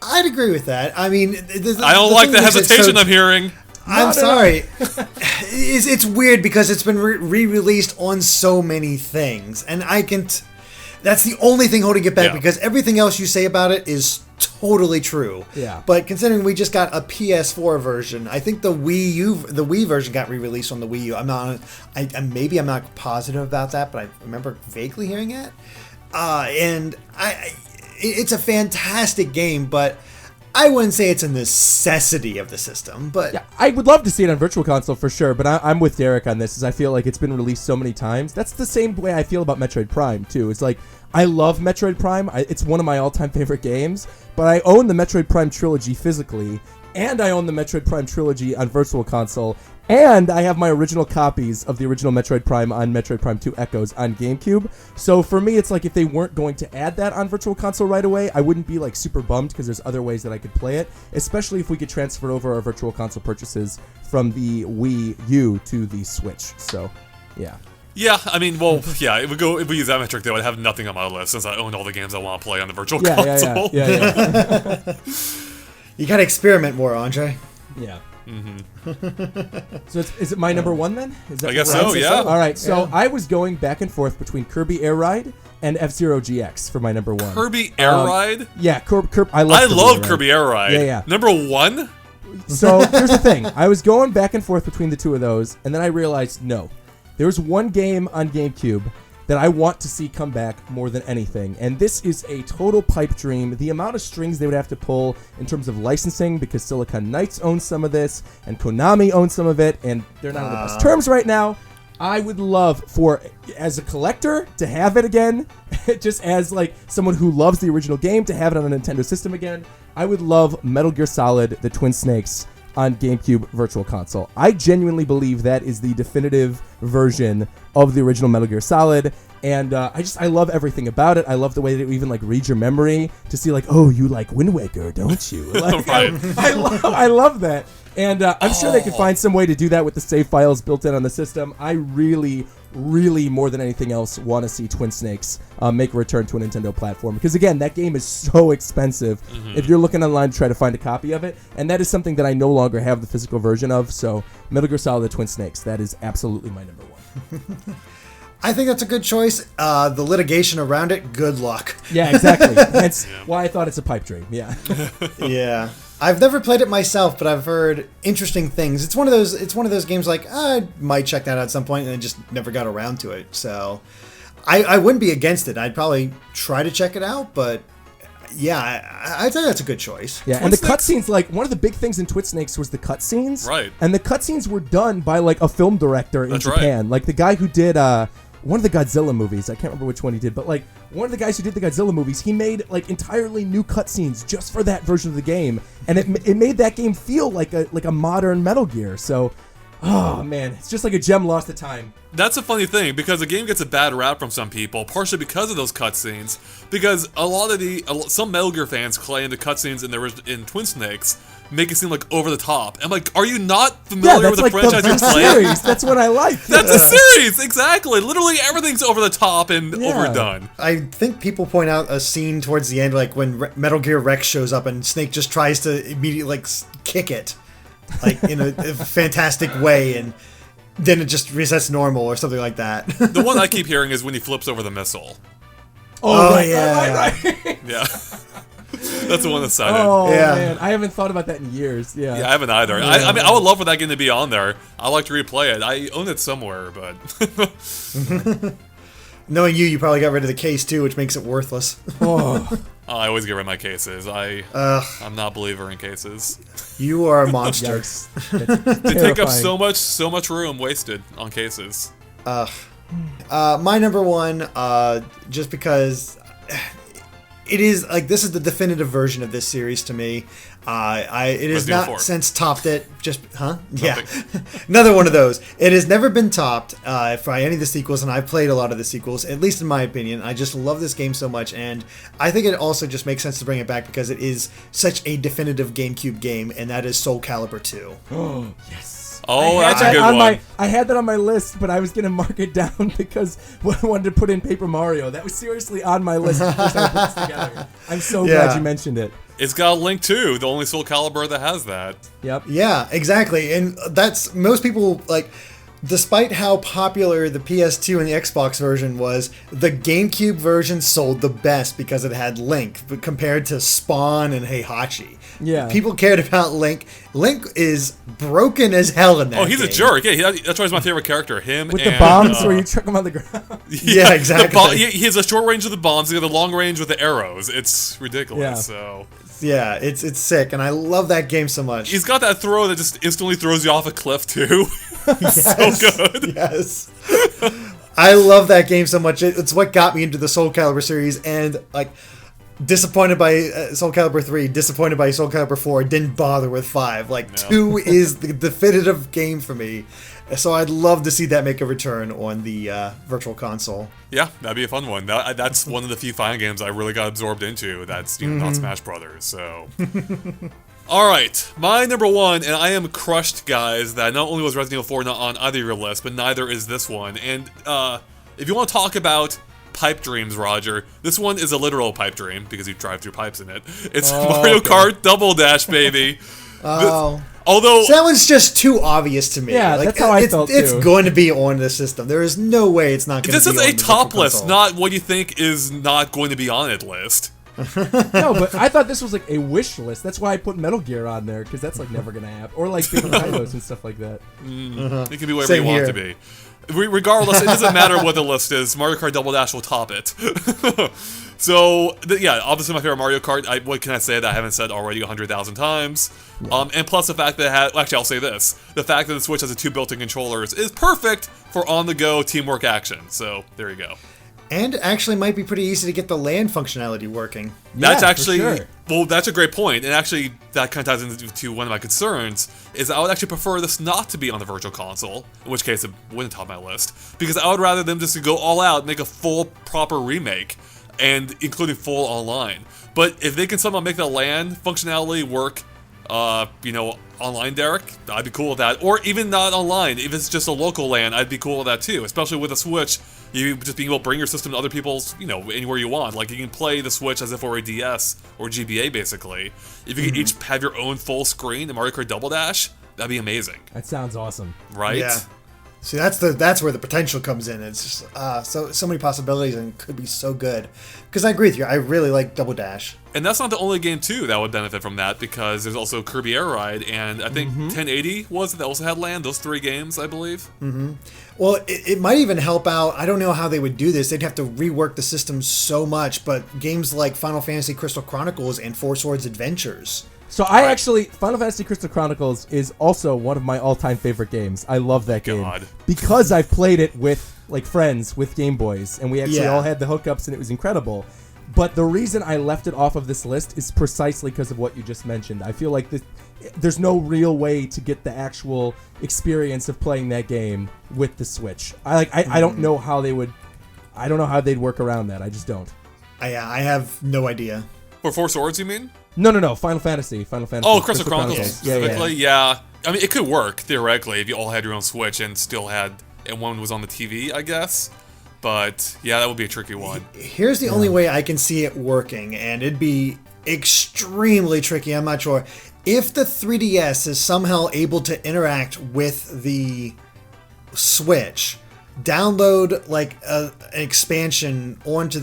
Speaker 2: I'd agree with that. I mean,
Speaker 1: I don't like the hesitation I'm hearing.
Speaker 2: I'm sorry. It's weird because it's been re-released on so many things, and that's the only thing holding it back, because everything else you say about it is totally true.
Speaker 3: Yeah.
Speaker 2: But considering we just got a PS4 version, I think the Wii version got re-released on the Wii U. I'm not positive about that, but I remember vaguely hearing it. It's a fantastic game, but I wouldn't say it's a necessity of the system. But
Speaker 3: yeah, I would love to see it on Virtual Console for sure, but I'm with Derek on this, as I feel like it's been released so many times. That's the same way I feel about Metroid Prime, too. It's like, I love Metroid Prime. It's one of my all-time favorite games, but I own the Metroid Prime trilogy physically, and I own the Metroid Prime trilogy on Virtual Console, and I have my original copies of the original Metroid Prime on Metroid Prime 2 Echoes on GameCube. So for me, it's like if they weren't going to add that on Virtual Console right away, I wouldn't be like super bummed because there's other ways that I could play it, especially if we could transfer over our Virtual Console purchases from the Wii U to the Switch. So, yeah.
Speaker 1: Yeah, I mean, well, yeah, if we use that metric, though, I'd have nothing on my list since I own all the games I want to play on the Virtual Console.
Speaker 3: Yeah.
Speaker 2: You gotta experiment more, Andre.
Speaker 3: Yeah. So is it my number 1 then?
Speaker 1: I guess so, yeah.
Speaker 3: All right, so I was going back and forth between Kirby Air Ride and F-Zero GX for my number 1.
Speaker 1: Kirby Air Ride?
Speaker 3: Yeah, I love
Speaker 1: Kirby Air Ride.
Speaker 3: Yeah.
Speaker 1: Number 1?
Speaker 3: So here's the thing. I was going back and forth between the two of those, and then I realized, no. There's one game on GameCube that I want to see come back more than anything, and this is a total pipe dream. The amount of strings they would have to pull in terms of licensing, because Silicon Knights owns some of this, and Konami owns some of it, and they're not on the best terms right now. I would love for, as a collector, to have it again, just as like someone who loves the original game, to have it on a Nintendo system again. I would love Metal Gear Solid, The Twin Snakes, on GameCube Virtual Console. I genuinely believe that is the definitive version of the original Metal Gear Solid, and I love everything about it. I love the way that it even like reads your memory to see like, oh, you like Wind Waker, don't you? Like,
Speaker 1: right.
Speaker 3: I love that, and I'm sure they could find some way to do that with the save files built in on the system. I really more than anything else want to see Twin Snakes make a return to a Nintendo platform, because again, that game is so expensive if you're looking online to try to find a copy of it, and that is something that I no longer have the physical version of. So Metal Gear Solid: The Twin Snakes, that is absolutely my number 1.
Speaker 2: I think that's a good choice. The litigation around it, good luck.
Speaker 3: Yeah, exactly. That's why I thought it's a pipe dream. Yeah.
Speaker 2: Yeah. I've never played it myself, but I've heard interesting things. It's one of those games like I might check that out at some point, and I just never got around to it. So I wouldn't be against it. I'd probably try to check it out, but yeah, I'd say that's a good choice.
Speaker 3: Yeah, and the cutscenes, like one of the big things in Twin Snakes was the cutscenes.
Speaker 1: Right.
Speaker 3: And the cutscenes were done by like a film director in Japan. Right. Like the guy who did one of the Godzilla movies. I can't remember which one he did, but like one of the guys who did the Godzilla movies, he made like entirely new cutscenes just for that version of the game, and it made that game feel like a modern Metal Gear. So Oh man, it's just like a gem lost to time.
Speaker 1: That's a funny thing, because the game gets a bad rap from some people, partially because of those cutscenes. Because some Metal Gear fans claim the cutscenes in Twin Snakes make it seem like over the top. I'm like, are you not familiar with the franchise you're playing?
Speaker 3: Series. That's what I like.
Speaker 1: That's a series, exactly. Literally everything's over the top and overdone.
Speaker 2: I think people point out a scene towards the end, like when Metal Gear Rex shows up and Snake just tries to immediately like kick it, like in a fantastic way, and then it just resets normal or something like that.
Speaker 1: The one I keep hearing is when he flips over the missile.
Speaker 2: Oh,
Speaker 3: right,
Speaker 2: yeah.
Speaker 3: right.
Speaker 1: Yeah. That's the one that's cited.
Speaker 3: Oh
Speaker 2: Yeah.
Speaker 3: man, I haven't thought about that in years. Yeah.
Speaker 1: Yeah, I haven't either.
Speaker 3: Yeah.
Speaker 1: I mean, I would love for that game to be on there. I like to replay it. I own it somewhere, but
Speaker 2: Knowing you probably got rid of the case too, which makes it worthless.
Speaker 3: Oh.
Speaker 1: I always get rid of my cases. I'm not a believer in cases.
Speaker 2: You are a monster.
Speaker 3: Yikes.
Speaker 1: They take up so much room wasted on cases.
Speaker 2: My number one, just because it is like this is the definitive version of this series to me. It has
Speaker 1: Resident Evil 4.
Speaker 2: not since topped it. Yeah, another one of those. It has never been topped by any of the sequels, and I've played a lot of the sequels. At least in my opinion, I just love this game so much, and I think it also just makes sense to bring it back because it is such a definitive GameCube game, and that is Soul Calibur 2.
Speaker 3: Oh yes.
Speaker 1: Oh, that's a good one.
Speaker 3: I had that on my list, but I was gonna mark it down because I wanted to put in Paper Mario. That was seriously on my list the first time I put this together. I'm so glad you mentioned it.
Speaker 1: It's got a Link too, the only Soul Calibur that has that.
Speaker 3: Yep.
Speaker 2: Yeah, exactly. And that's most people like. Despite how popular the PS2 and the Xbox version was, the GameCube version sold the best because it had Link, but compared to Spawn and Heihachi.
Speaker 3: Yeah.
Speaker 2: People cared about Link. Link is broken as hell in that
Speaker 1: Oh, he's
Speaker 2: game.
Speaker 1: a jerk. Yeah, that's why he's my favorite character. Him
Speaker 3: With
Speaker 1: and
Speaker 3: the bombs where you chuck them on the ground.
Speaker 2: Yeah, exactly.
Speaker 1: He has a short range with the bombs. He has a long range with the arrows. It's ridiculous.
Speaker 3: Yeah.
Speaker 1: So
Speaker 2: Yeah, it's sick, and I love that game so much.
Speaker 1: he's got that throw that just instantly throws you off a cliff too.
Speaker 2: Yes,
Speaker 1: so good.
Speaker 2: Yes. I love that game so much. It's what got me into the Soul Calibur series, and like disappointed by Soul Calibur 3, disappointed by Soul Calibur 4, didn't bother with 5. Like 2 is the definitive game for me. So I'd love to see that make a return on the Virtual Console.
Speaker 1: Yeah, that'd be a fun one. That's one of the few fighting games I really got absorbed into. That's not Smash Brothers. So, all right, my number one, and I am crushed, guys. That not only was Resident Evil 4 not on either of your lists, but neither is this one. And if you want to talk about pipe dreams, Roger, this one is a literal pipe dream because you drive through pipes in it. It's Mario Kart Double Dash, baby.
Speaker 2: Oh.
Speaker 1: Although
Speaker 2: So that one's just too obvious to me.
Speaker 3: Yeah,
Speaker 2: like,
Speaker 3: that's how I felt,
Speaker 2: It's
Speaker 3: too.
Speaker 2: going to be on the system. There is no way it's not going to be
Speaker 1: this
Speaker 2: on
Speaker 1: is
Speaker 2: the
Speaker 1: a
Speaker 2: Virtual
Speaker 1: top list,
Speaker 2: Console.
Speaker 1: not what you think is not going to be on it list.
Speaker 3: No, but I thought this was like a wish list. That's why I put Metal Gear on there, because that's like never gonna happen. Or like different titles and stuff like that.
Speaker 1: It can be whatever
Speaker 2: Same
Speaker 1: you want
Speaker 2: here.
Speaker 1: it to be. Regardless, it doesn't matter what the list is. Mario Kart Double Dash will top it. So, yeah, obviously my favorite Mario Kart. What can I say that I haven't said already 100,000 times? Yeah. And plus the fact that it had... Actually, I'll say this. The fact that the Switch has 2 built-in controllers is perfect for on-the-go teamwork action. So, there you go.
Speaker 2: And actually might be pretty easy to get the land functionality working.
Speaker 1: That's
Speaker 3: Yeah, for
Speaker 1: actually...
Speaker 3: sure.
Speaker 1: Well, that's a great point. And actually, that kind of ties into one of my concerns, is I would actually prefer this not to be on the Virtual Console, in which case it wouldn't top my list, because I would rather them just go all out, make a full, proper remake, and including full online. But if they can somehow make the LAN functionality work, online, Derek, I'd be cool with that. Or even not online, if it's just a local LAN, I'd be cool with that too, especially with a Switch. You just being able to bring your system to other people's, anywhere you want. Like, you can play the Switch as if it were a DS or GBA, basically. If you could each have your own full screen in Mario Kart Double Dash, that'd be amazing.
Speaker 3: That sounds awesome.
Speaker 1: Right?
Speaker 2: Yeah. See, that's where the potential comes in. It's just so many possibilities and could be so good. Because I agree with you. I really like Double Dash.
Speaker 1: And that's not the only game, too, that would benefit from that, because there's also Kirby Air Ride, and I think 1080 was it that also had LAN, those 3 games, I believe.
Speaker 2: Well, it might even help out. I don't know how they would do this. They'd have to rework the system so much, but games like Final Fantasy Crystal Chronicles and Four Swords Adventures.
Speaker 3: So I actually, Final Fantasy Crystal Chronicles is also one of my all-time favorite games. I love that game. Because I've played it with, like, friends with Game Boys, and we actually all had the hookups, and it was incredible. But the reason I left it off of this list is precisely because of what you just mentioned. I feel like there's no real way to get the actual experience of playing that game with the Switch. I don't know how they would. I don't know how they'd work around that. I just don't.
Speaker 2: I have no idea.
Speaker 1: For Four Swords, you mean?
Speaker 3: No. Final Fantasy.
Speaker 1: Oh, Crystal Chronicles specifically?
Speaker 3: Yeah.
Speaker 1: I mean, it could work, theoretically, if you all had your own Switch and still had... And one was on the TV, I guess. But, yeah, that would be a tricky one.
Speaker 2: Here's the only way I can see it working, and it'd be extremely tricky, I'm not sure. If the 3DS is somehow able to interact with the Switch, download like an expansion onto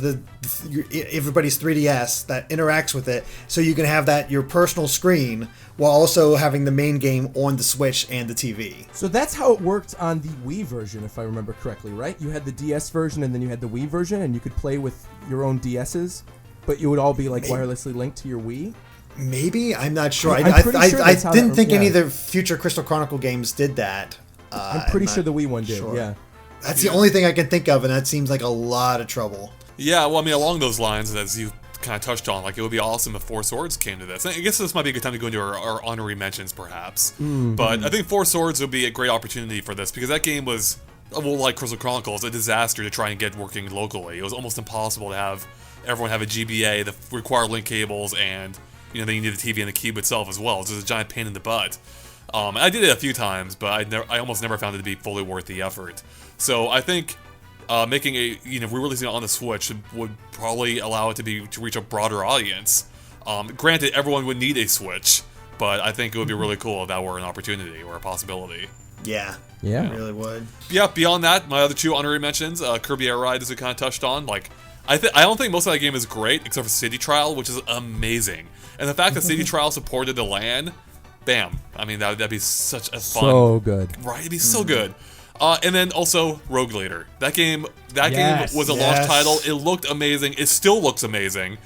Speaker 2: everybody's 3DS that interacts with it, so you can have that your personal screen while also having the main game on the Switch and the TV.
Speaker 3: So that's how it worked on the Wii version, if I remember correctly, right? You had the DS version and then you had the Wii version, and you could play with your own DSs, but you would all be like wirelessly linked to your Wii.
Speaker 2: Maybe, I'm not sure.
Speaker 3: I'm pretty sure
Speaker 2: I
Speaker 3: that's how
Speaker 2: didn't
Speaker 3: that-
Speaker 2: think any of
Speaker 3: yeah.
Speaker 2: the future Crystal Chronicle games did that.
Speaker 3: I'm pretty sure the Wii one did.
Speaker 2: sure.
Speaker 3: Yeah.
Speaker 2: That's the only thing I can think of, and that seems like a lot of trouble.
Speaker 1: Yeah, well, I mean, along those lines, as you kind of touched on, like, it would be awesome if Four Swords came to this. And I guess this might be a good time to go into our honorary mentions, perhaps. But I think Four Swords would be a great opportunity for this, because that game was, well, like Crystal Chronicles, a disaster to try and get working locally. It was almost impossible to have everyone have a GBA, the required link cables, and, you know, then you need the TV and the cube itself as well. It's just a giant pain in the butt. I did it a few times, but I almost never found it to be fully worth the effort. So I think making re-releasing it on the Switch would probably allow it to reach a broader audience. Granted, everyone would need a Switch, but I think it would be really cool if that were an opportunity or a possibility.
Speaker 2: Yeah.
Speaker 3: Yeah.
Speaker 2: It really would.
Speaker 1: Yeah, beyond that, my other two honorary mentions, Kirby Air Ride, as we kind of touched on, like, I don't think most of that game is great, except for City Trial, which is amazing. And the fact that City Trial supported the LAN, bam. I mean, that'd be such a fun...
Speaker 3: So good.
Speaker 1: Right, it'd be so good. And then also Rogue Leader. That game was a launch title. It looked amazing. It still looks amazing.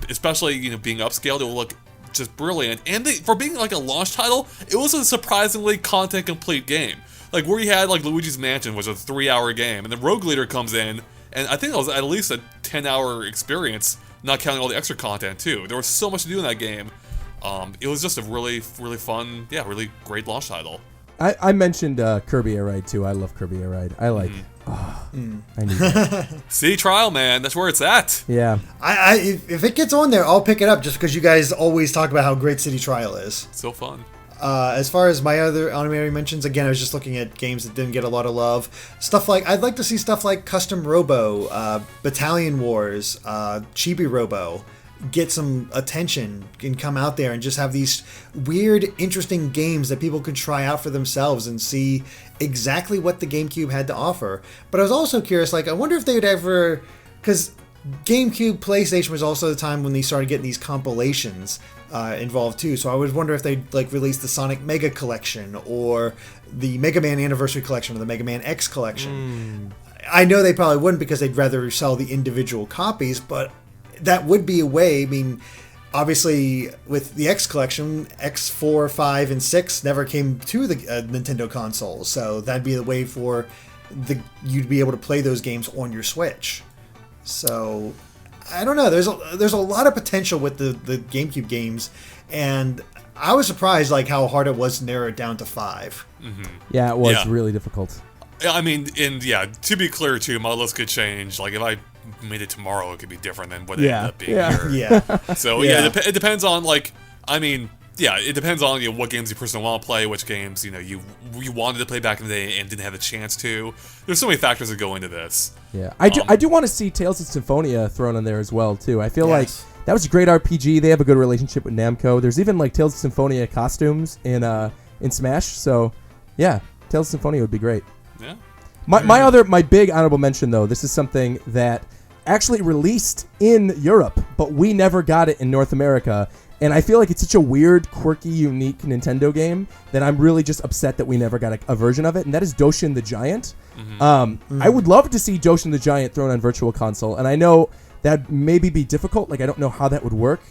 Speaker 1: Especially, being upscaled, it will look just brilliant. And for being like a launch title, it was a surprisingly content complete game. Like where you had like Luigi's Mansion, which was a 3-hour game, and then Rogue Leader comes in, and I think it was at least a 10-hour experience, not counting all the extra content too. There was so much to do in that game. It was just a really, really fun, really great launch title.
Speaker 3: I mentioned Kirby Air Ride too. I love Kirby Air Ride. I like. I need that.
Speaker 1: City Trial, man, that's where it's at.
Speaker 3: Yeah.
Speaker 2: If it gets on there, I'll pick it up just because you guys always talk about how great City Trial is.
Speaker 1: So fun.
Speaker 2: As far as my other honorary mentions, again, I was just looking at games that didn't get a lot of love. I'd like to see stuff like Custom Robo, Battalion Wars, Chibi Robo get some attention and come out there and just have these weird, interesting games that people could try out for themselves and see exactly what the GameCube had to offer. But I was also curious, I wonder if they would ever... Because GameCube, PlayStation was also the time when they started getting these compilations involved too. So I would wonder if they'd release the Sonic Mega Collection or the Mega Man Anniversary Collection or the Mega Man X Collection. I know they probably wouldn't because they'd rather sell the individual copies, but that would be a way. I mean, obviously, with the X Collection, X4, 5, and 6 never came to the Nintendo console, so that'd be the way for you'd be able to play those games on your Switch. So, I don't know. There's a lot of potential with the GameCube games, and I was surprised how hard it was to narrow it down to 5.
Speaker 1: Mm-hmm.
Speaker 3: Yeah, it was really difficult.
Speaker 1: I mean, to be clear too, my list could change. Like if I made it tomorrow, it could be different than what it ended up being here.
Speaker 2: Yeah.
Speaker 1: So it depends on it depends on what games you personally want to play, which games you wanted to play back in the day and didn't have the chance to. There's so many factors that go into this.
Speaker 3: Yeah, I do want to see Tales of Symphonia thrown in there as well too. I feel like that was a great RPG. They have a good relationship with Namco. There's even Tales of Symphonia costumes in Smash. So yeah, Tales of Symphonia would be great.
Speaker 1: Yeah.
Speaker 3: My big honorable mention though, this is something that actually released in Europe, but we never got it in North America. And I feel like it's such a weird, quirky, unique Nintendo game that I'm really just upset that we never got a version of it, and that is Doshin the Giant. I would love to see Doshin the Giant thrown on Virtual Console, and I know that'd maybe be difficult. I don't know how that would work,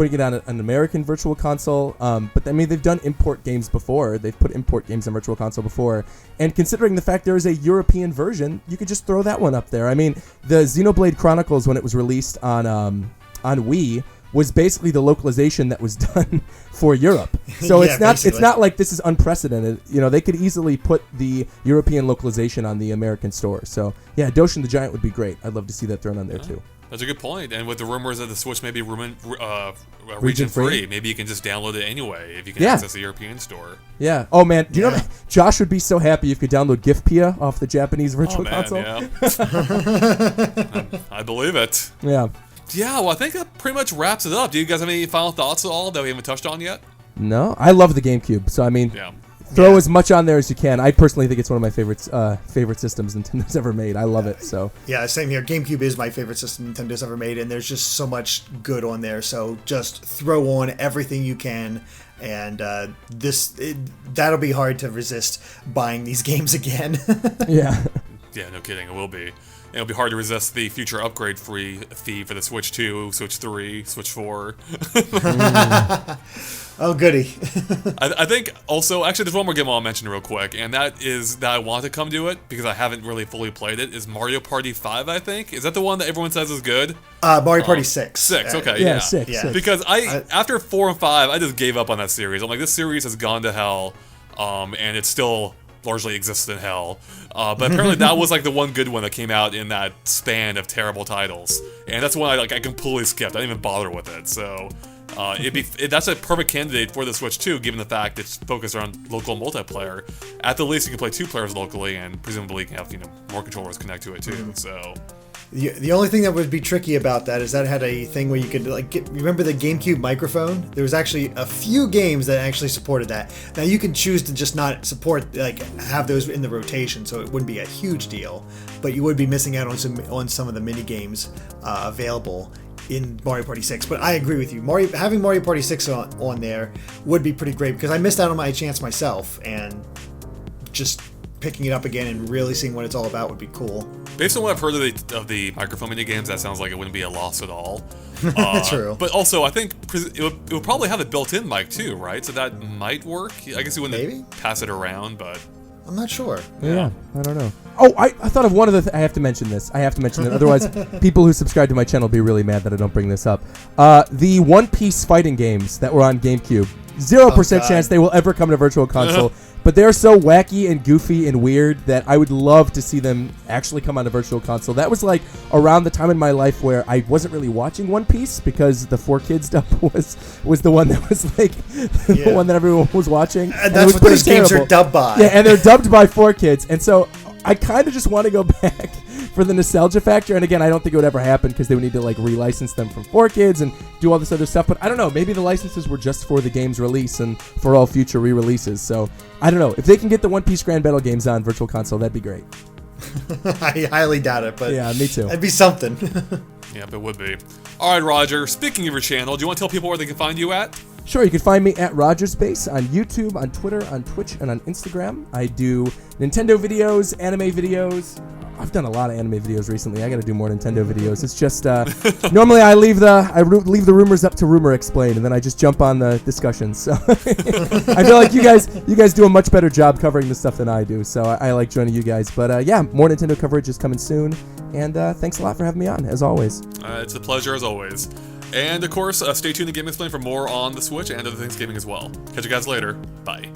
Speaker 3: putting it on an American Virtual Console. But I mean, they've done import games before. They've put import games on Virtual Console before. And considering the fact there is a European version, you could just throw that one up there. I mean, the Xenoblade Chronicles, when it was released on Wii, was basically the localization that was done for Europe. So
Speaker 2: Yeah,
Speaker 3: it's not like this is unprecedented. You know, they could easily put the European localization on the American store. So yeah, Doshin the Giant would be great. I'd love to see that thrown on there too.
Speaker 1: That's a good point. And with the rumors that the Switch may be region
Speaker 3: Region free?
Speaker 1: free, maybe you can just download it anyway if you can
Speaker 3: Yeah.
Speaker 1: access the European store.
Speaker 3: Yeah. Oh man, do you know
Speaker 2: Yeah.
Speaker 3: Josh would be so happy if you could download GIFPIA off the Japanese Virtual Console.
Speaker 1: Yeah. I believe it.
Speaker 3: Yeah.
Speaker 1: Yeah, well, I think that pretty much wraps it up. Do you guys have any final thoughts at all that we haven't touched on yet?
Speaker 3: No, I love the GameCube. So I mean,
Speaker 1: Yeah.
Speaker 3: throw as much on there as you can. I personally think it's one of my favorite systems Nintendo's ever made. I love it. So
Speaker 2: Yeah, same here. GameCube is my favorite system Nintendo's ever made, and there's just so much good on there. So just throw on everything you can, and that'll be hard to resist buying these games again.
Speaker 3: yeah.
Speaker 1: Yeah, no kidding. It will be. And it'll be hard to resist the future upgrade fee for the Switch 2, Switch 3, Switch 4.
Speaker 2: Oh, goody.
Speaker 1: I think also, actually, there's one more game I'll mention real quick, and that is that I want to come to it because I haven't really fully played it, is Mario Party 5, I think. Is that the one that everyone says is good?
Speaker 2: Mario Party 6.
Speaker 1: 6, okay,
Speaker 3: Yeah,
Speaker 1: yeah.
Speaker 3: six.
Speaker 2: Yeah.
Speaker 3: Six.
Speaker 1: Because after 4 and 5, I just gave up on that series. I'm like, this series has gone to hell, and it still largely exists in hell. But apparently that was like the one good one that came out in that span of terrible titles, and that's one I completely skipped. I didn't even bother with it. So that's a perfect candidate for the Switch 2, given the fact it's focused around local multiplayer. At the least, you can play 2 players locally, and presumably you can have more controllers connect to it too. So.
Speaker 2: The only thing that would be tricky about that is that it had a thing where you could remember the GameCube microphone? There was actually a few games that actually supported that. Now you can choose to just not support have those in the rotation, so it wouldn't be a huge deal, but you would be missing out on some of the mini games available in Mario Party 6. But I agree with you. Having Mario Party 6 on there would be pretty great, because I missed out on my chance myself, and just picking it up again and really seeing what it's all about would be cool.
Speaker 1: Based on what I've heard of the microphone mini games, that sounds like it wouldn't be a loss at all.
Speaker 2: True.
Speaker 1: But also, I think it would probably have a built-in mic too, right? So that might work. I guess you wouldn't
Speaker 2: Maybe?
Speaker 1: pass it around, but
Speaker 2: I'm not sure.
Speaker 3: Yeah, I don't know. Oh, I thought of one other I have to mention this. I have to mention it. Otherwise, people who subscribe to my channel will be really mad that I don't bring this up. The One Piece fighting games that were on GameCube. 0% chance they will ever come to Virtual Console. But they're so wacky and goofy and weird that I would love to see them actually come on a Virtual Console. That was like around the time in my life where I wasn't really watching One Piece, because the 4Kids dub was the one that was like the one that everyone was watching.
Speaker 2: And that's what those games are dubbed by.
Speaker 3: Yeah, and they're dubbed by 4Kids. And so I kind of just want to go back for the nostalgia factor. And again, I don't think it would ever happen, because they would need to like relicense them from 4Kids and do all this other stuff. But I don't know, maybe the licenses were just for the game's release and for all future re-releases. So I don't know. If they can get the One Piece Grand Battle games on Virtual Console, that'd be great.
Speaker 2: I highly doubt it, but
Speaker 3: yeah, me too.
Speaker 2: That'd be something.
Speaker 1: yeah, it would be. All right, Roger, speaking of your channel, do you want to tell people where they can find you at?
Speaker 3: Sure, you can find me at RogerSpace on YouTube, on Twitter, on Twitch, and on Instagram. I do Nintendo videos, anime videos. I've done a lot of anime videos recently. I got to do more Nintendo videos. It's just normally I leave the rumors up to Rumor Explain, and then I just jump on the discussions. So I feel like you guys do a much better job covering this stuff than I do. So I like joining you guys. But yeah, more Nintendo coverage is coming soon. And thanks a lot for having me on, as always.
Speaker 1: It's a pleasure as always. And of course, stay tuned to Game Explain for more on the Switch and other things gaming as well. Catch you guys later. Bye.